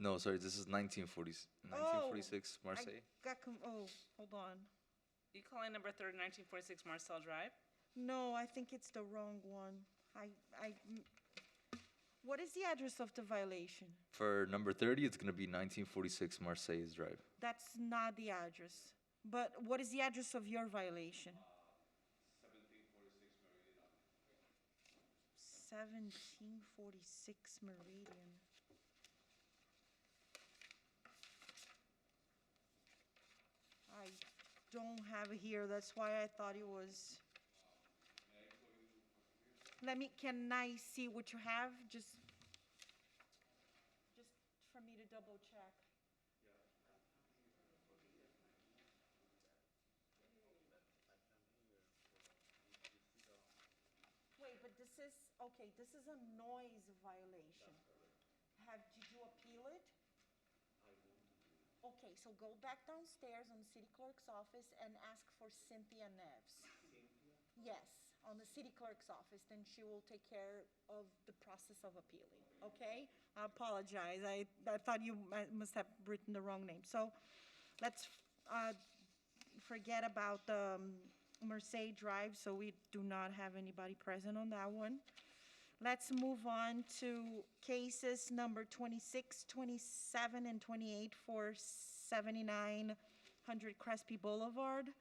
No, sorry, this is 1940, 1946 Marseille. Hold on. You calling number 30, 1946 Marcel Drive? No, I think it's the wrong one. What is the address of the violation? For number 30, it's going to be 1946 Marseille Drive. That's not the address. But what is the address of your violation? 1746 Meridian. I don't have it here, that's why I thought it was. Can I see what you have? Just for me to double check. Wait, but this is a noise violation. Did you appeal it? Okay, so go back downstairs on the city clerk's office and ask for Cynthia Neves. Yes, on the city clerk's office, then she will take care of the process of appealing, okay? I apologize, I thought you must have written the wrong name. So let's forget about the Marseille Drive, so we do not have anybody present on that one. Let's move on to cases number 26, 27, and 28 for 7900 Crespi Boulevard,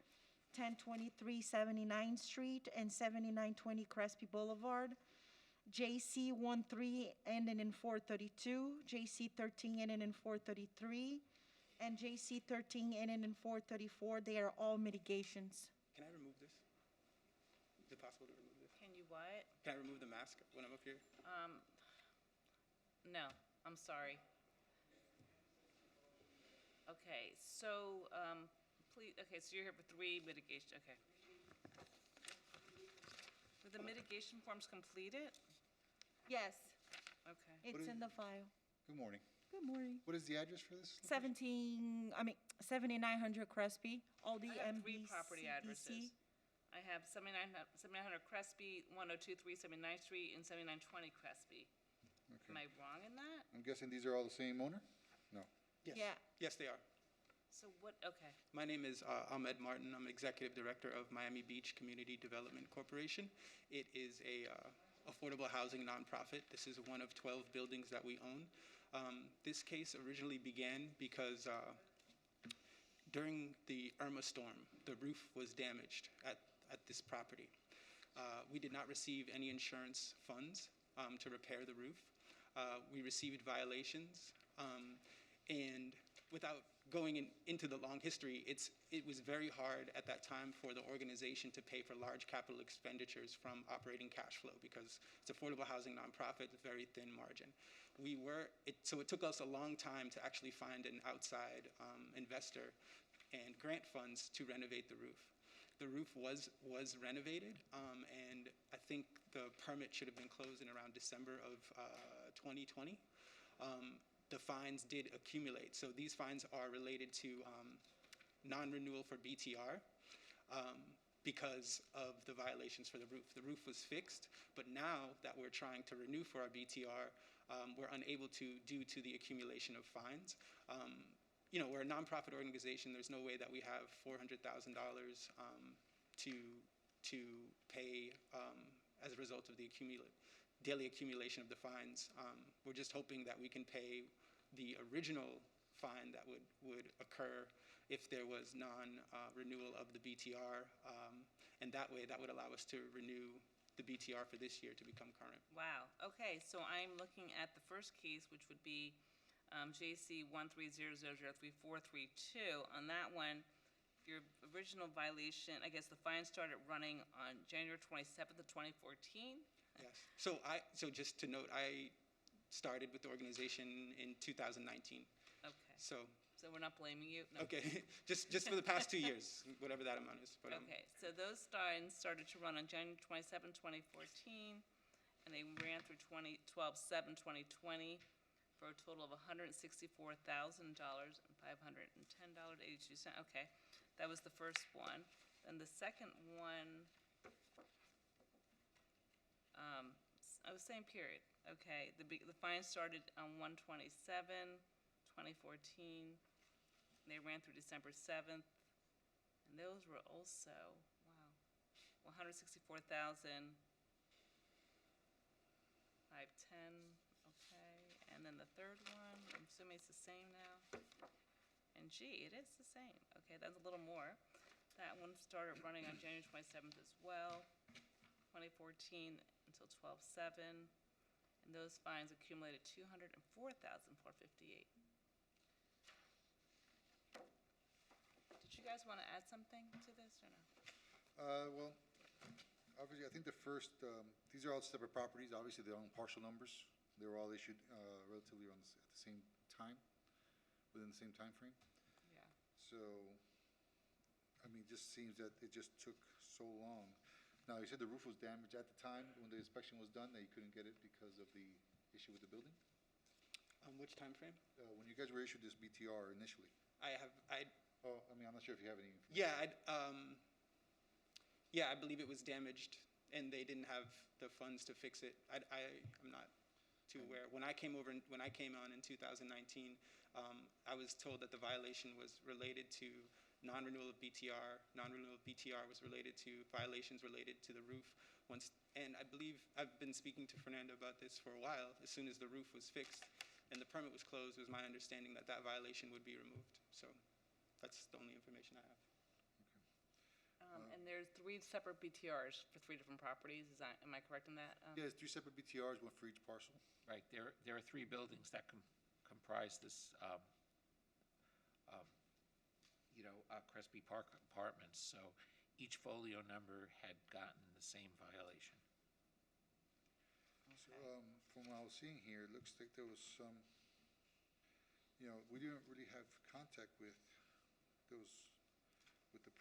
1023 79th Street, and 7920 Crespi Boulevard. JC 13 ending in 432, JC 13 ending in 433, and JC 13 ending in 434. They are all mitigations. Can I remove this? Is it possible to remove this? Can you what? Can I remove the mask when I'm up here? No, I'm sorry. Okay, so, please, okay, so you're here for 3 mitigation, okay. Were the mitigation forms completed? Yes, Okay. it's in the file. Good morning. Good morning. What is the address for this? 7900 Crespi, Aldi I have 3 MBCDC. property addresses. I have 7900 Crespi, 1023 79th Street, and 7920 Crespi. Am I wrong in that? I'm guessing these are all the same owner? No. Yes. Yeah. Yes, they are. So what, okay. My name is Ahmed Martin. I'm Executive Director of Miami Beach Community Development Corporation. It is a affordable housing nonprofit. This is one of 12 buildings that we own. This case originally began because during the Irma storm, the roof was damaged at this property. We did not receive any insurance funds to repair the roof. We received violations, and without going into the long history, it was very hard at that time for the organization to pay for large capital expenditures from operating cash flow because it's affordable housing nonprofit, very thin margin. So it took us a long time to actually find an outside investor and grant funds to renovate the roof. The roof was renovated, and I think the permit should have been closed in around December of 2020. The fines did accumulate. So these fines are related to non-renewal for BTR because of the violations for the roof. The roof was fixed, but now that we're trying to renew for our BTR, we're unable to due to the accumulation of fines. We're a nonprofit organization. There's no way that we have $400,000 to pay as a result of the daily accumulation of the fines. We're just hoping that we can pay the original fine that would occur if there was non-renewal of the BTR, and that way that would allow us to renew the BTR for this year to become current. Wow, okay, so I'm looking at the first case, which would be JC 130003432. On that one, your original violation, I guess the fine started running on January 27th of 2014? Yes, so just to note, I started with the organization in 2019. Okay. So we're not blaming you? No. okay, just for the past 2 years, whatever that amount is. But, okay, so those fines started to run on January 27, 2014, and they ran through 12/7/2020 for a total of $164,000 and $510.82. Okay, that was the first one. Then the second one, same period. Okay, the fine started on 1/27. 2014. They ran through December 7th, and those were also, wow, 164,510, okay. And then the third one, I'm assuming it's the same now. And gee, it is the same. Okay, that's a little more. That one started running on January 27th as well, 2014 until 12/7. And those fines accumulated 204,458. Did you guys want to add something to this or no? Well, obviously, I think the first, these are all separate properties. Obviously, they're on partial numbers. They were all issued relatively at the same time, within the same time frame. Yeah. So, I mean, it just seems that it just took so long. Now, you said the roof was damaged at the time when the inspection was done, that you couldn't get it because of the issue with the building? Which time frame? When you guys were issued this BTR initially? Oh, I mean, I'm not sure if you have any information. Yeah, I believe it was damaged, and they didn't have the funds to fix it. I'm not too aware. When I came on in 2019, I was told that the violation was related to non-renewal of BTR. Non-renewal of BTR was related to violations related to the roof. And I believe I've been speaking to Fernando about this for a while. As soon as the roof was fixed and the permit was closed, it was my understanding that that violation would be removed. So that's the only information I have. And there's 3 separate BTRs for 3 different properties. Am I correct in that? Yeah, there's 3 separate BTRs, one for each parcel. Right, there are 3 buildings that comprise this, Crespi Park Apartments, so each folio number had gotten the same violation. So, from what I was seeing here, it looks like there was some, we didn't really have contact with the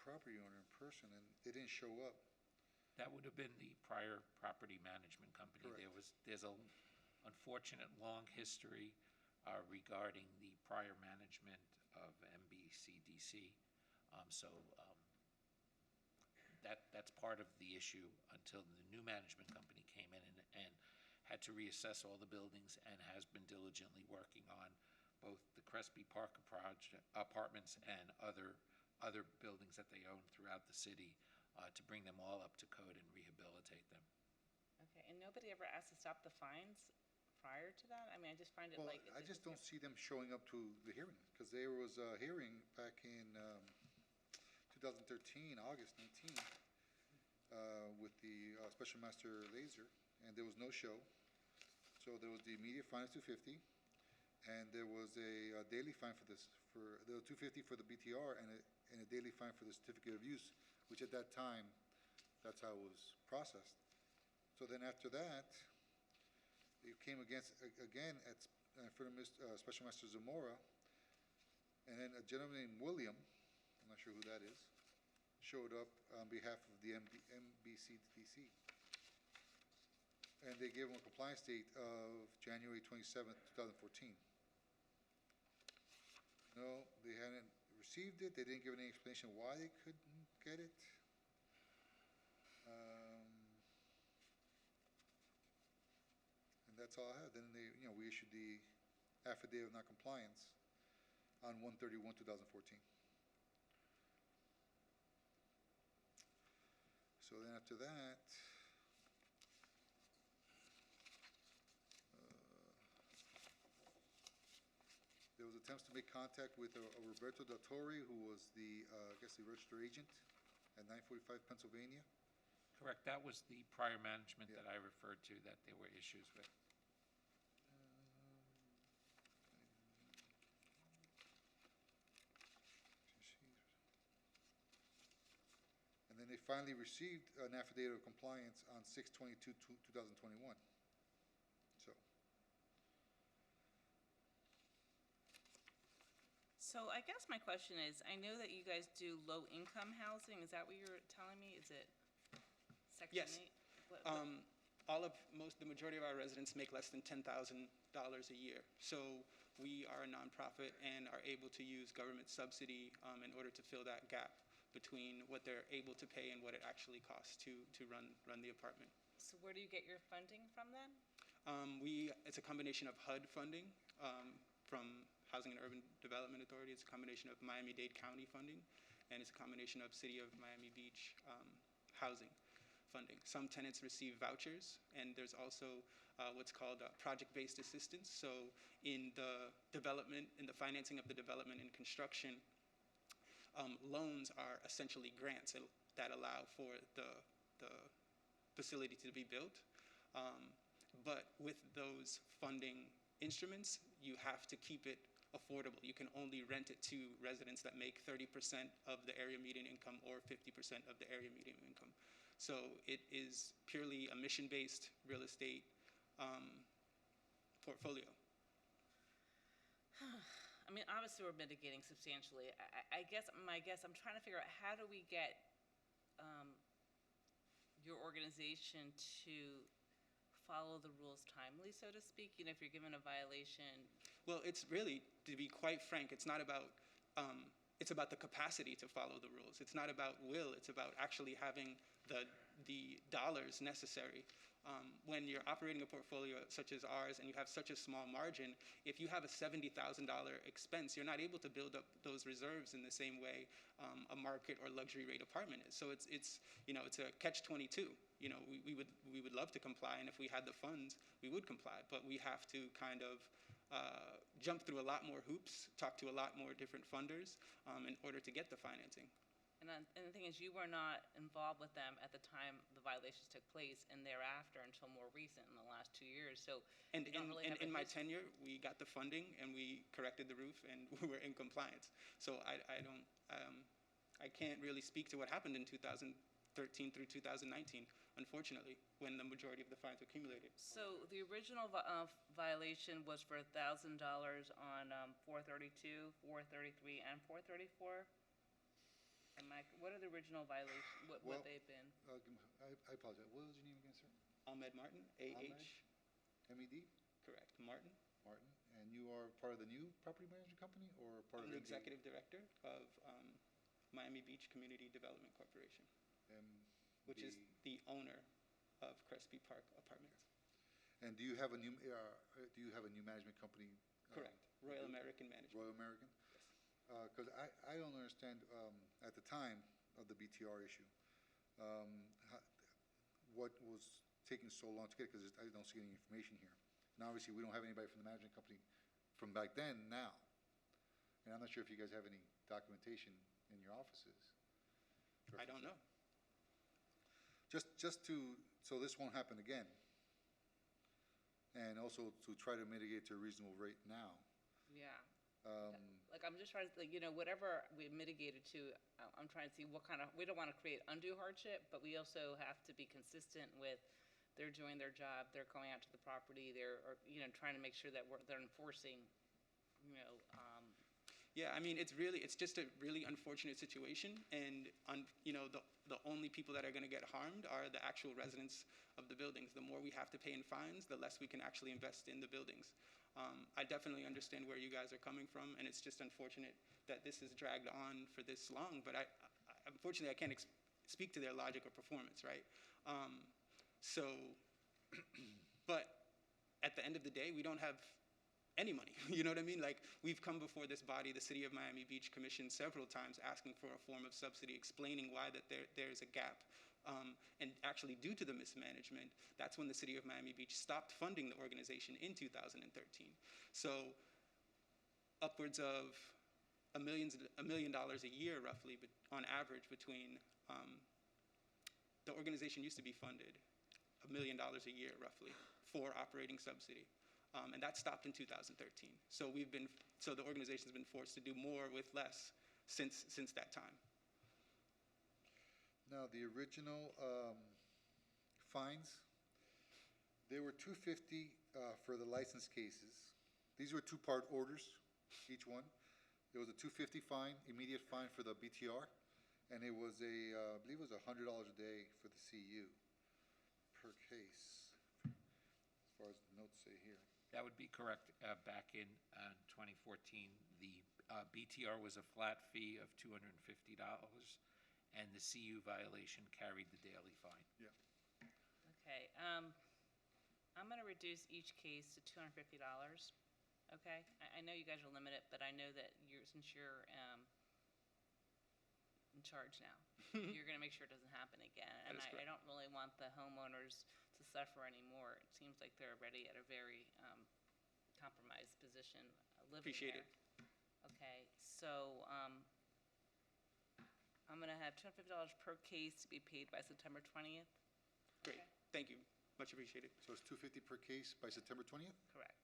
property owner in person, and they didn't show up. That would have been the prior property management company. Correct. There's a unfortunate long history regarding the prior management of MBCDC. That's part of the issue until the new management company came in and had to reassess all the buildings and has been diligently working on both the Crespi Park Apartments and other buildings that they own throughout the city to bring them all up to code and rehabilitate them. Okay, and nobody ever asked to stop the fines prior to that? I mean, I just find it Well, like... I just don't see them showing up to the hearing, because there was a hearing back in 2013, August 19th, with the Special Master Laser, and there was no show. So there was the immediate fine of $250, and there was a daily fine for this, there was $250 for the BTR and a daily fine for the certificate of use, which at that time, that's how it was processed. So then after that, it came again in front of Special Master Zamora, and then a gentleman named William, I'm not sure who that is, showed up on behalf of the MBCDC. And they gave him a compliance date of January 27th, 2014. No, they hadn't received it. They didn't give any explanation why they couldn't get it. And that's all I have. Then we issued the affidavit of non-compliance on 1/31/2014. So then after that, there was attempts to make contact with Roberto Dattore, who was the, I guess, the registered agent at 945 Pennsylvania. Correct, that was the prior management Yeah. that I referred to that there were issues with. And then they finally received an affidavit of compliance on 6/22/2021. So I guess my question is, I know that you guys do low-income housing. Is that what you're telling me? Is it Section Yes. 8? The majority of our residents make less than $10,000 a year. So we are a nonprofit and are able to use government subsidy in order to fill that gap between what they're able to pay and what it actually costs to run the apartment. So where do you get your funding from then? It's a combination of HUD funding from Housing and Urban Development Authority. It's a combination of Miami-Dade County funding, and it's a combination of City of Miami Beach housing funding. Some tenants receive vouchers, and there's also what's called project-based assistance. So in the development, in the financing of the development and construction, loans are essentially grants that allow for the facility to be built. But with those funding instruments, you have to keep it affordable. You can only rent it to residents that make 30% of the area median income or 50% of the area median income. So it is purely a mission-based real estate portfolio. I mean, obviously, we're mitigating substantially. I guess, I'm trying to figure out, how do we get your organization to follow the rules timely, so to speak? You know, if you're given a violation. Well, it's really, to be quite frank, it's not about, it's about the capacity to follow the rules. It's not about will, it's about actually having the dollars necessary. When you're operating a portfolio such as ours and you have such a small margin, if you have a $70,000 expense, you're not able to build up those reserves in the same way a market or luxury rate apartment is. So it's you know, it's a catch-22. You know, we would love to comply, and if we had the funds, we would comply. But we have to kind of jump through a lot more hoops, talk to a lot more different funders in order to get the financing. And the thing is, you were not involved with them at the time the violations took place, and thereafter until more recent, in the last 2 years. So And you don't really have a in my history. tenure, we got the funding and we corrected the roof and we were in compliance. So I can't really speak to what happened in 2013 through 2019, unfortunately, when the majority of the fines accumulated. So the original violation was for $1,000 on 432, 433, and 434? What are the original violations? What Well, they've been? I apologize. What was your name again, sir? Ahmed Martin, Ahmed? A-H, MED? correct, Martin. Martin. And you are part of the new property management company or part I'm of the MD? executive director of Miami Beach Community Development Corporation, which is the owner of Crespi Park Apartments. And do you have a new management company? Correct, Royal American Management. Royal American? Because I don't understand, at the time of the BTR issue, what was taking so long to get, because I don't see any information here. And obviously, we don't have anybody from the management company from back then now. And I'm not sure if you guys have any documentation in your offices. I don't know. So this won't happen again. And also to try to mitigate to a reasonable rate now. Yeah. Like, I'm just trying to think, you know, whatever we mitigated to, I'm trying to see what kind of, we don't want to create undue hardship, but we also have to be consistent with they're doing their job, they're going out to the property, you know, trying to make sure that they're enforcing, you know. Yeah, I mean, it's just a really unfortunate situation, and you know, the only people that are going to get harmed are the actual residents of the buildings. The more we have to pay in fines, the less we can actually invest in the buildings. I definitely understand where you guys are coming from, and it's just unfortunate that this is dragged on for this long, but unfortunately, I can't speak to their logic or performance, right? But at the end of the day, we don't have any money, you know what I mean? Like, we've come before this body, the City of Miami Beach Commission, several times asking for a form of subsidy, explaining why that there's a gap. And actually, due to the mismanagement, that's when the City of Miami Beach stopped funding the organization in 2013. So upwards of $1 million a year, roughly, but on average, between the organization used to be funded $1 million a year, roughly, for operating subsidy. And that stopped in 2013. So the organization's been forced to do more with less since that time. Now, the original fines, they were $250 for the license cases. These were two-part orders, each one. There was a $250 fine, immediate fine for the BTR, and it was I believe it was $100 a day for the CU per case, as far as the notes say here. That would be correct. Back in 2014, the BTR was a flat fee of $250, and the CU violation carried the daily fine. Yeah. Okay, I'm going to reduce each case to $250. okay? I know you guys are limited, but I know that since you're in charge now, you're gonna make sure it doesn't happen again. That And is I correct. don't really want the homeowners to suffer anymore. It seems like they're already at a very compromised position living Appreciate there. it. Okay, so, I'm gonna have $250 per case to be paid by September 20th, Great, thank you, much appreciated. So it's $250 per case by September 20th? correct?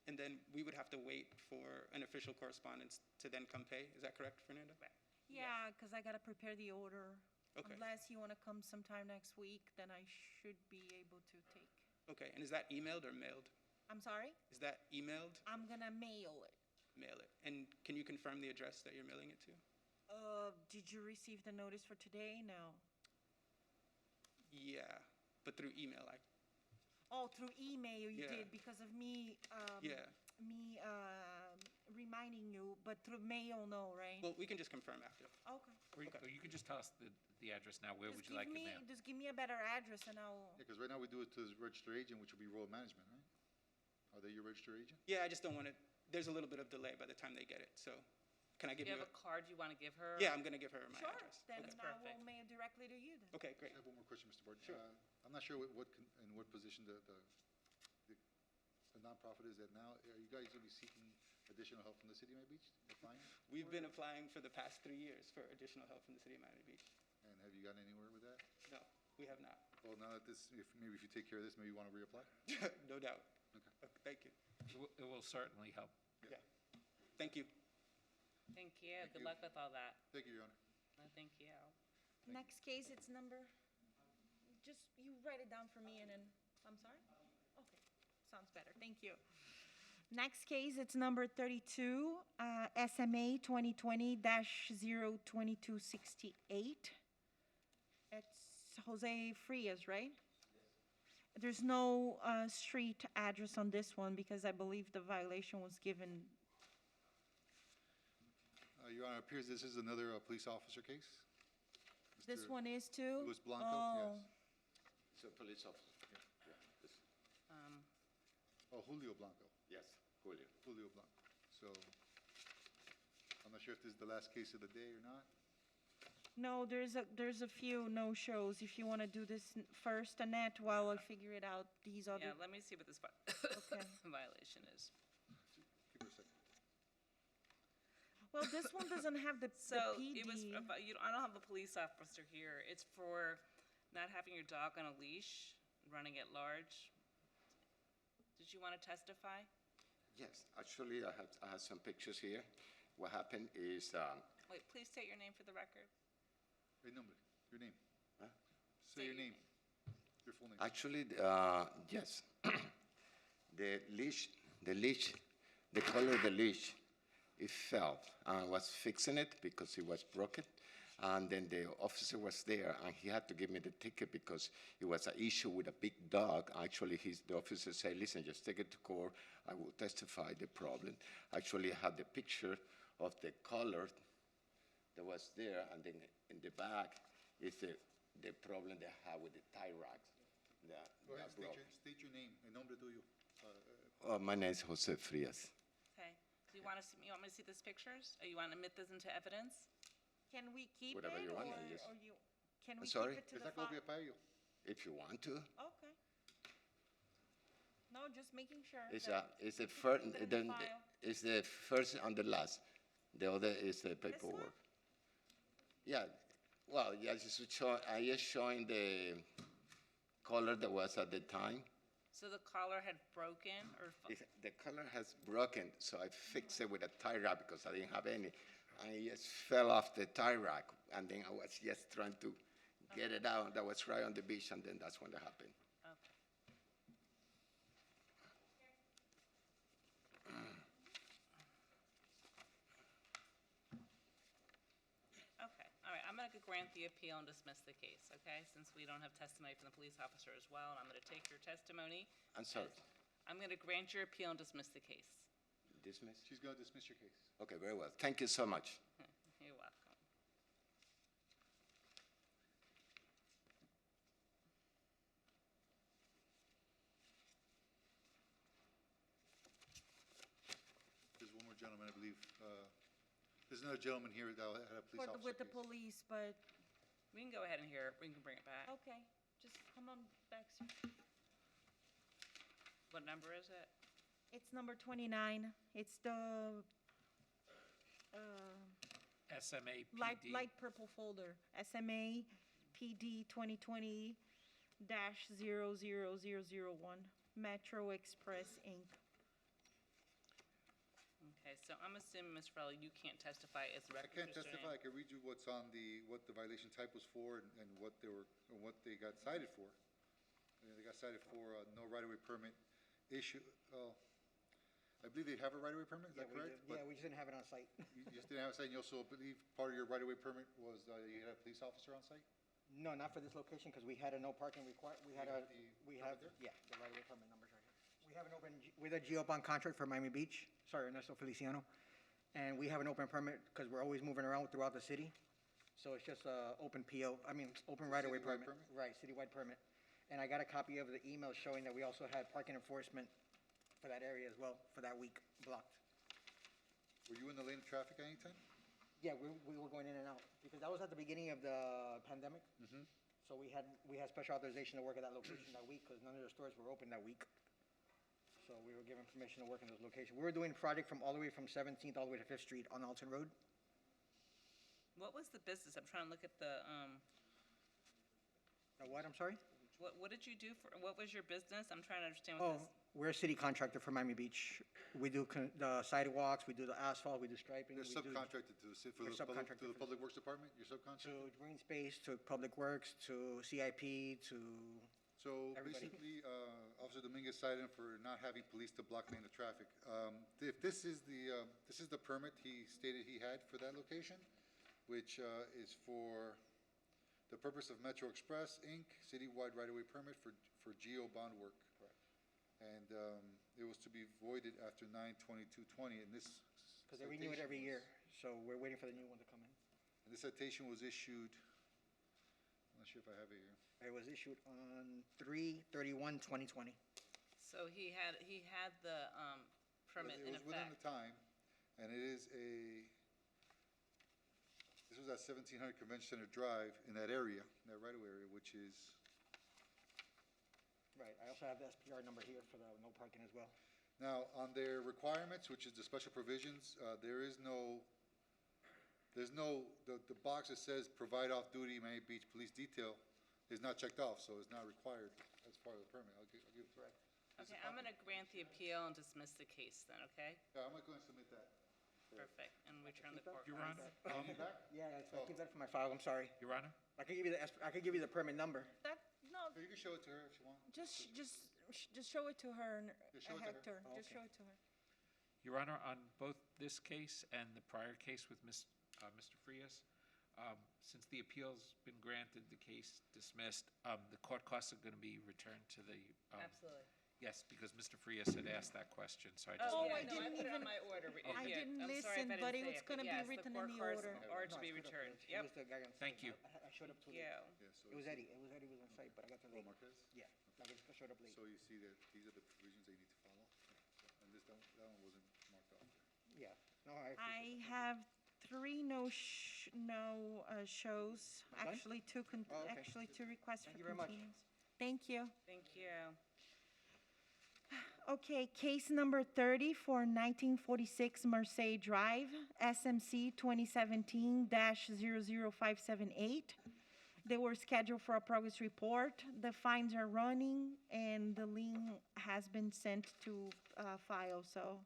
And then we would have to wait for an official correspondence to then come pay, is that correct, Fernanda? Correct. Yeah, because I gotta prepare the order. Okay. Unless you wanna come sometime next week, then I should be able to take. Okay, and is that emailed or mailed? I'm sorry? Is that emailed? I'm gonna mail it. Mail it. And can you confirm the address that you're mailing it to? Did you receive the notice for today? No. Yeah, but through email, Oh, through email you Yeah. did because of me, yeah. reminding you, but through mail, no, right? Well, we can just confirm after. Okay. Or you could just tell us the address now. Where would Just you like give it me, now? just give me a better address and I'll, Yeah, because right now we do it to the registered agent, which would be Royal Management, right? Are they your registered agent? Yeah, I just don't want it, there's a little bit of delay by the time they get it, so can I Do give you you have a card you wanna give her? Yeah, I'm gonna give her my sure, address. then Okay. I will Perfect. mail directly to you then. Okay, great. I have one more question, Mr. Barton. Sure. I'm not sure in what position the nonprofit is at now. Are you guys gonna be seeking additional help from the city of Miami Beach? Applying? We've been applying for the past 3 years for additional help from the city of Miami Beach. And have you gotten anywhere with that? No, we have not. Well, now that maybe if you take care of this, maybe you want to reapply? No doubt. Okay. Thank you. It will certainly help. Yeah. Thank you. Thank you, Thank good you. luck with all that. Thank you, Your Honor. Thank you. Next case, it's number, just, you write it down for me and then, I'm sorry? Okay, sounds better, thank you. Next case, it's number 32, SMA 2020-02268. It's Jose Frias, right? There's no street address on this one because I believe the violation was given. Your Honor, it appears this is another police officer case. This Mr. one is too? Luis Blanco, Oh. yes. So police officer, Oh, Julio Blanco. yes, Julio. Julio Blanco. So, I'm not sure if this is the last case of the day or not. No, there's a few no-shows. If you want to do this first, Annette, while I figure it out, these other, Yeah, let me see what this okay. violation is. Give her a second. Well, this one doesn't have the So, PD. it was, I don't have a police officer here. It's for not having your dog on a leash, running at large. Did you want to testify? Yes, actually, I have some pictures here. What happened is, Wait, please state your name for the record. Hey, nombre, your name. Huh? Say your name. Your full name. actually, yes, the leash, the color of the leash, it fell. I was fixing it because it was broken. And then the officer was there, and he had to give me the ticket because it was an issue with a big dog. Actually, the officer said, listen, just take it to court. I will testify the problem. Actually, I had the picture of the color that was there, and then in the back is the problem they have with the tie racks. Go ahead, that broke. state your name. El nombre tuyo. My name is Jose Frias. Okay. Do you want me to see these pictures? Or you want to admit this into evidence? Can we keep it, Whatever you want, or yes. can we Sorry? keep it to Esa the file? copia para ello. If you want to. Okay. No, just making sure. It's that it's the we can first, keep it in then file. it's the first and the last. The other is the paperwork. Yeah, well, yeah, I just showing the color that was at the time. So the collar had broken or? The color has broken, so I fixed it with a tie rack because I didn't have any. And it just fell off the tie rack, and then I was just trying to get it out. That was right on the beach, and then that's when it happened. Okay. Okay, all right, I'm going to grant the appeal and dismiss the case, okay? Since we don't have testimony from the police officer as well, and I'm going to take your testimony. I'm sorry. I'm going to grant your appeal and dismiss the case. Dismiss? She's going to dismiss your case. Okay, very well. Thank you so much. You're welcome. There's another gentleman here that had a police officer With the case. police, but, We can go ahead and hear it, we can bring it back. okay, just come on back, sir. What number is it? It's number 29. It's the SMA light PD. light purple folder. SMA PD 2020-00001. Metro Express Inc. Okay, so I'm assuming, Ms. Farrelly, you can't testify as the I record can't custodian? testify. I can read you what's on what the violation type was for and what they were, and what they got cited for. They got cited for no right-of-way permit issue. I believe they have a right-of-way permit, is that correct? Yeah, we just didn't have it on site. You just didn't have a site, and you also believe part of your right-of-way permit was you had a police officer on site? No, not for this location, because we had a no parking You have the we permit have, there? yeah, the right-of-way permit number's right here. We have an open, with a GeoBond contract for Miami Beach, sorry, Ernesto Feliciano, and we have an open permit, because we're always moving around throughout the city, so it's just a open PO, open right-of-way Citywide permit. permit? Right, citywide permit. And I got a copy of the email showing that we also had parking enforcement for that area as well, for that week, blocked. Were you in the lane of traffic at any time? Yeah, we were going in and out, because that was at the beginning of the pandemic. So we had special authorization to work at that location that week, because none of the stores were open that week. So we were given permission to work in those locations. We were doing project all the way from 17th all the way to 5th Street on Alton Road. What was the business? I'm trying to look at the, What, I'm sorry? what did you do for, what was your business? I'm trying to understand what Oh, this. we're a city contractor for Miami Beach. We do the sidewalks, we do the asphalt, we do striping. They're we do subcontracted to the, We're subcontracted to the for Public Works Department, you're subcontracted? To Green Space, to Public Works, to CIP, to, So everybody. basically, Officer Dominguez cited him for not having police to block lane of traffic. If this is the permit he stated he had for that location, which is for the purpose of Metro Express, Inc., citywide right-of-way permit for geo bond work. Correct. And it was to be voided after 9/22/20, and this because they renew it every citation year. So we're waiting for the new one to come in. And this citation was issued, I'm not sure if I have it here. It was issued on 3/31/2020. So he had the, permit in It was within the effect. time, and this was at 1700 Convention Center Drive in that area, in that right-of-way area, which is, Right, I also have the SPR number here for the no parking as well. now, on their requirements, which is the special provisions, the box that says provide off-duty Miami Beach Police Detail is not checked off, so it's not required as part of the permit. I'll give it to you. Okay, I'm gonna grant the appeal and dismiss the case then, okay? Yeah, I'm gonna go and submit that. Perfect, and return the court. Your Honor, Yeah, I keep that for my file, I'm sorry. Your Honor, I can give you the permit number. No, So you can show it to her if you want. just show it to her, Just show it to her? Hector. Oh, Just okay. show it to her. Your Honor, on both this case and the prior case with Mr. Frias, since the appeal's been granted, the case dismissed, the court costs are going to be returned to the. Absolutely. Yes, because Mr. Frias had asked that question, so I just. Oh, yeah, I no, didn't put it on even- my order. I Yeah, didn't I'm sorry if listen, I but didn't it say was but gonna be yes, the written court in the cards order. Are to No, be it's put up returned, there. He yep. was the guy on site. Thank you. I showed up too late. Yeah. Yeah, so It was Eddie was on site, but I got there late. Marquez? Yeah, I showed up late. So you see that these are the provisions they need to follow, and that one wasn't marked off there. Yeah, no, I I appreciate it. have three no shows, I'm done? actually two, Oh, okay. actually two requests for Thank you very much. continuance. Thank you. Thank you. Okay, case number 30 for 1946 Marseille Drive, SMC 2017-00578. They were scheduled for a progress report. The fines are running, and the lien has been sent to file, so.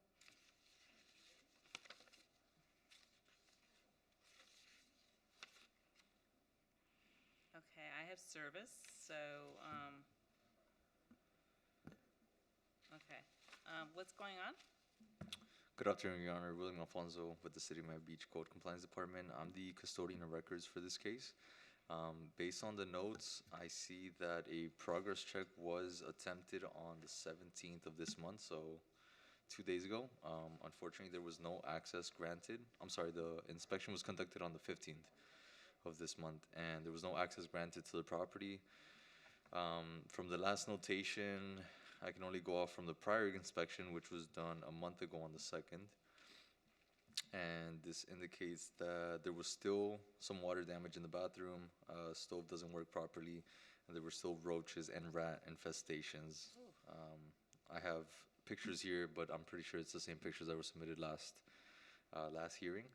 Okay, I have service, so, okay. What's going on? Good afternoon, Your Honor. William Alfonso with the City of Miami Beach Code Compliance Department. I'm the custodian of records for this case. Based on the notes, I see that a progress check was attempted on the 17th of this month, so 2 days ago. Unfortunately, there was no access granted. I'm sorry, the inspection was conducted on the 15th of this month, and there was no access granted to the property. From the last notation, I can only go off from the prior inspection, which was done a month ago on the 2nd. and this indicates that there was still some water damage in the bathroom, stove doesn't work properly, and there were still roaches and rat infestations. I have pictures here, but I'm pretty sure it's the same pictures that were submitted last hearing.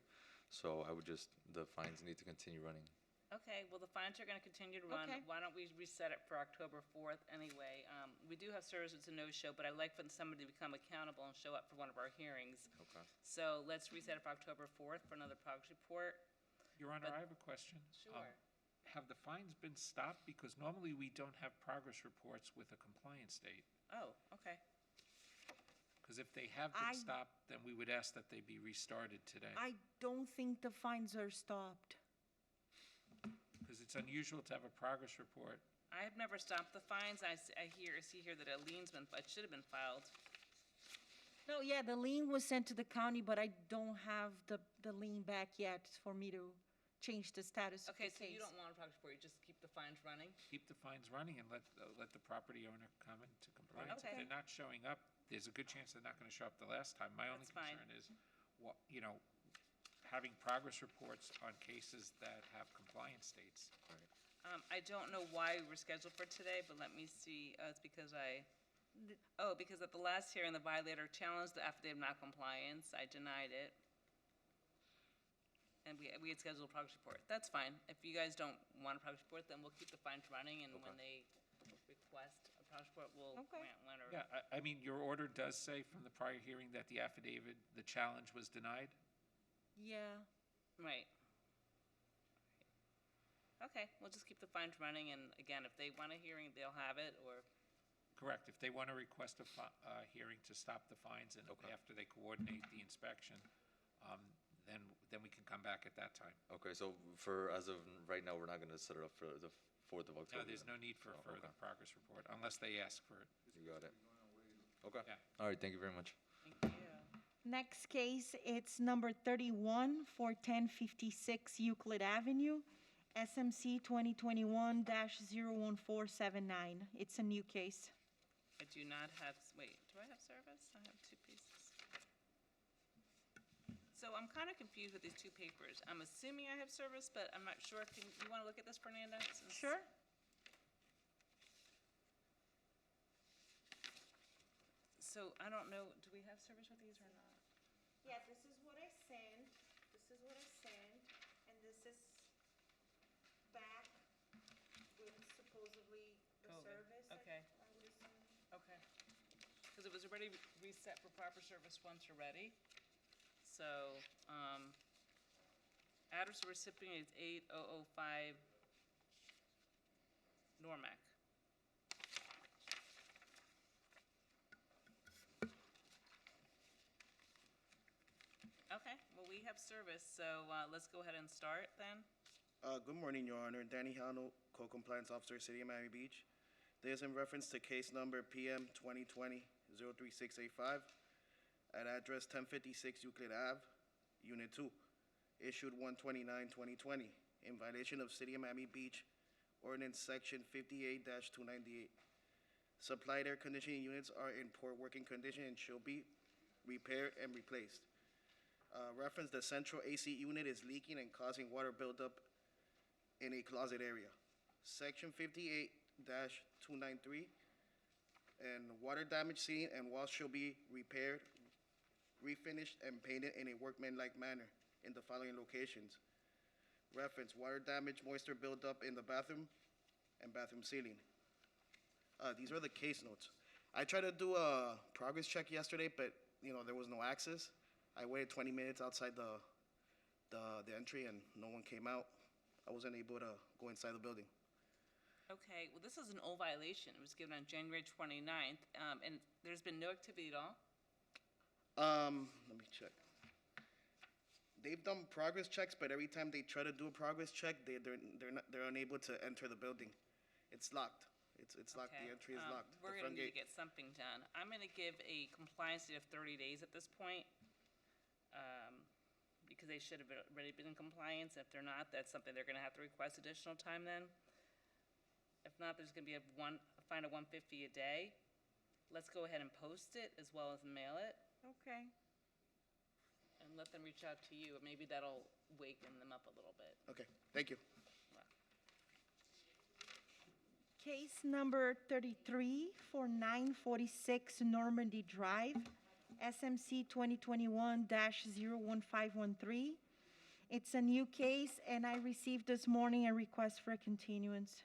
So I would just, the fines need to continue running. Okay, well, the fines are gonna continue to run. Okay. Why don't we reset it for October 4th anyway? We do have service, it's a no-show, but I'd like for somebody to become accountable and show up for one of our hearings. Okay. So let's reset it for October 4th for another progress report. Your Honor, But- I have a question. Sure. Have the fines been stopped? Because normally we don't have progress reports with a compliance date. Oh, okay. Because if they have I- been stopped, then we would ask that they be restarted today. I don't think the fines are stopped. Because it's unusual to have a progress report. I have never stopped the fines. I see here that a lien's been, it should have been filed. No, yeah, the lien was sent to the county, but I don't have the lien back yet for me to change the status of the Okay, case. so you don't want a progress report, you just keep the fines running? Keep the fines running and let the property owner come into compliance. Okay. If they're not showing up, there's a good chance they're not going to show up the last time. My only That's fine. concern is, having progress reports on cases that have compliance dates. I don't know why we were scheduled for today, but let me see, it's because because at the last hearing, the violator challenged the affidavit of non-compliance, I denied it. And we had scheduled a progress report, that's fine. If you guys don't want a progress report, then we'll keep the fines running, and when they request a progress report, we'll Okay. grant one or. Yeah, I mean, your order does say from the prior hearing that the affidavit, the challenge was denied? Yeah. Right. Okay, we'll just keep the fines running, and again, if they want a hearing, they'll have it, or, Correct. If they want to request a hearing to stop the fines and Okay. after they coordinate the inspection, then we can come back at that time. Okay, so as of right now, we're not gonna set it up for the 4th of October? No, there's no then? need for Oh, further okay. progress report unless they ask for it. You got it. Okay. Yeah. All right, thank you very much. thank you. Next case, it's number 31 for 1056 Euclid Avenue, SMC 2021-01479. It's a new case. I do not have, wait, do I have service? I have two pieces. So I'm kind of confused with these two papers. I'm assuming I have service, but I'm not sure. You want to look at this, Fernanda? Sure. So I don't know, do we have service with these or not? Yeah, this is what I sent, and this is back with supposedly the COVID, service, okay. I would assume. Okay. Because it was already reset for proper service once already. So, address of recipient is 8005 Normac. Okay, well, we have service, so let's go ahead and start then. Good morning, Your Honor. Danny Hano, Co-Compliance Officer, City of Miami Beach. This is in reference to case number PM 2020-03685 at address 1056 Euclid Ave, Unit 2, issued 1/29/2020, in violation of City of Miami Beach Ordinance Section 58-298. Supplied air conditioning units are in poor working condition and shall be repaired and replaced. Reference, the central AC unit is leaking and causing water buildup in a closet area. Section 58-293, and water damage seen and walls shall be repaired, refinished, and painted in a workmanlike manner in the following locations. Reference, water damage, moisture buildup in the bathroom and bathroom ceiling. These are the case notes. I tried to do a progress check yesterday, but, there was no access. I waited 20 minutes outside the entry, and no one came out. I wasn't able to go inside the building. Okay, well, this is an old violation. It was given on January 29th, and there's been no activity at all? Let me check. They've done progress checks, but every time they try to do a progress check, they're unable to enter the building. It's locked. It's locked. Okay, The entry is locked. We're The gonna front need to gate. get something done. I'm gonna give a compliance date of 30 days at this point, because they should have already been in compliance. If they're not, that's something they're gonna have to request additional time then. If not, there's gonna be a fine of $150 a day. Let's go ahead and post it as well as mail it. Okay. And let them reach out to you, and maybe that'll waken them up a little bit. Okay, thank you. Case number 33 for 946 Normandy Drive, SMC 2021-01513. It's a new case, and I received this morning a request for a continuance.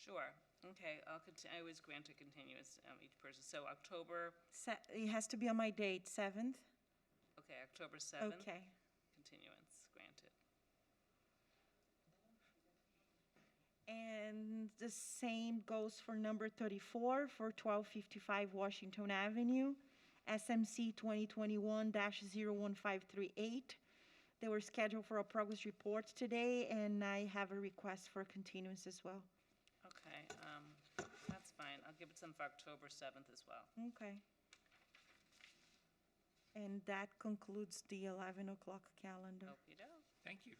Sure, okay, I always grant a continuance, each person, so October, It has to be on my date, 7th? okay, October 7th. Okay. Continuance granted. And the same goes for number 34 for 1255 Washington Avenue, SMC 2021-01538. They were scheduled for a progress report today, and I have a request for continuance as well. Okay, that's fine. I'll give it to them for October 7th as well. Okay. And that concludes the 11 o'clock calendar. Okey-doke. Thank you.